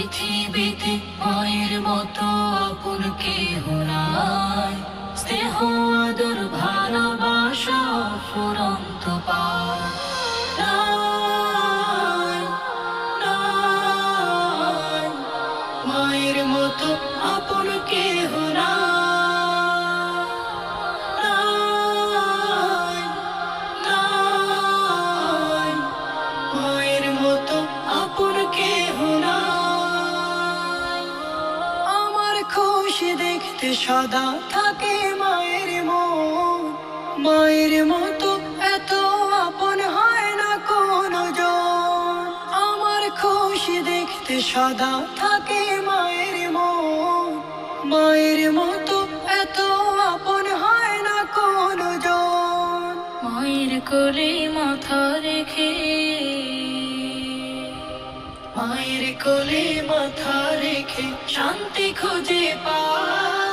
পৃথিবীতে মায়ের মতো আপন কেহ নাই, স্নেহ আদর ভালোবাসা ফুরন্ত পায়। নাই, নাই, মায়ের মতো আপন কেহ নাই, নাই, নাই, মায়ের মতো আপন কেহ নাই। আমার খুশি দেখতে সদা থাকে মায়ের মন, মায়ের মতো এত আপন হয় না কোনো জন। আমার খুশি দেখতে সদা থাকে মায়ের মন, মায়ের মতো এত আপন হয় না কোনো জন। মায়ের কোলে মাথা রেখে, মায়ের কোলে মাথা রেখে শান্তি খুঁজে পায়।